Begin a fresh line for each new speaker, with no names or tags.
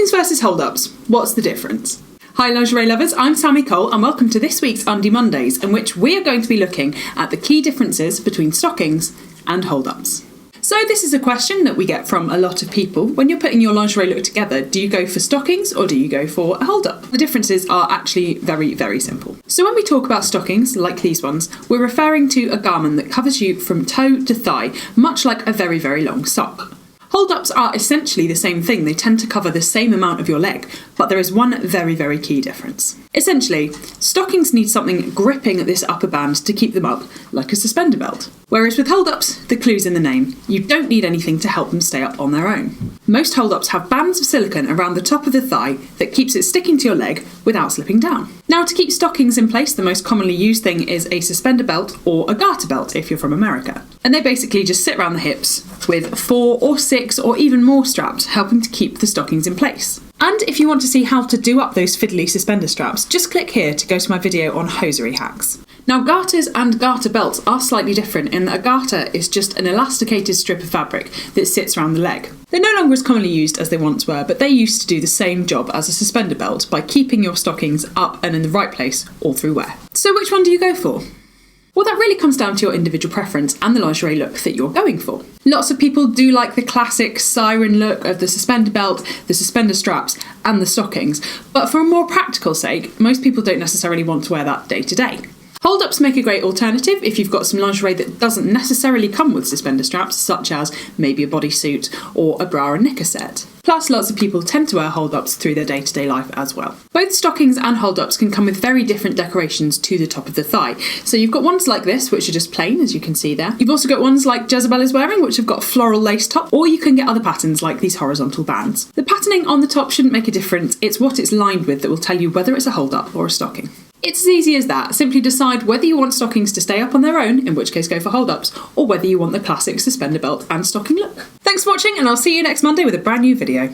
Stockings versus hold-ups. What's the difference? Hi lingerie lovers, I'm Sammi Cole and welcome to this week's Undie Mondays, in which we are going to be looking at the key differences between stockings and hold-ups. So this is a question that we get from a lot of people. When you're putting your lingerie look together, do you go for stockings or do you go for a hold-up? The differences are actually very, very simple. So when we talk about stockings, like these ones, we're referring to a garment that covers you from toe to thigh, much like a very, very long sock. Hold-ups are essentially the same thing. They tend to cover the same amount of your leg, but there is one very, very key difference. Essentially, stockings need something gripping at this upper band to keep them up, like a suspender belt. Whereas with hold-ups, the clue's in the name. You don't need anything to help them stay up on their own. Most hold-ups have bands of silicone around the top of the thigh that keeps it sticking to your leg without slipping down. Now, to keep stockings in place, the most commonly used thing is a suspender belt or a garter belt if you're from America. And they basically just sit around the hips with 4 or 6 or even more straps, helping to keep the stockings in place. And if you want to see how to do up those fiddly suspender straps, just click here to go to my video on hosiery hacks. Now, garters and garter belts are slightly different in that a garter is just an elasticated strip of fabric that sits around the leg. They're no longer as commonly used as they once were, but they used to do the same job as a suspender belt by keeping your stockings up and in the right place all through wear. So which one do you go for? Well, that really comes down to your individual preference and the lingerie look that you're going for. Lots of people do like the classic siren look of the suspender belt, the suspender straps, and the stockings, but for a more practical sake, most people don't necessarily want to wear that day to day. Hold-ups make a great alternative if you've got some lingerie that doesn't necessarily come with suspender straps, such as maybe a bodysuit or a bra and knicker set. Plus, lots of people tend to wear hold-ups through their day-to-day life as well. Both stockings and hold-ups can come with very different decorations to the top of the thigh. So you've got ones like this, which are just plain, as you can see there. You've also got ones like Jezebel is wearing, which have got a floral lace top, or you can get other patterns like these horizontal bands. The patterning on the top shouldn't make a difference. It's what it's lined with that will tell you whether it's a hold-up or a stocking. It's as easy as that. Simply decide whether you want stockings to stay up on their own, in which case go for hold-ups, or whether you want the classic suspender belt and stocking look. Thanks for watching, and I'll see you next Monday with a brand new video.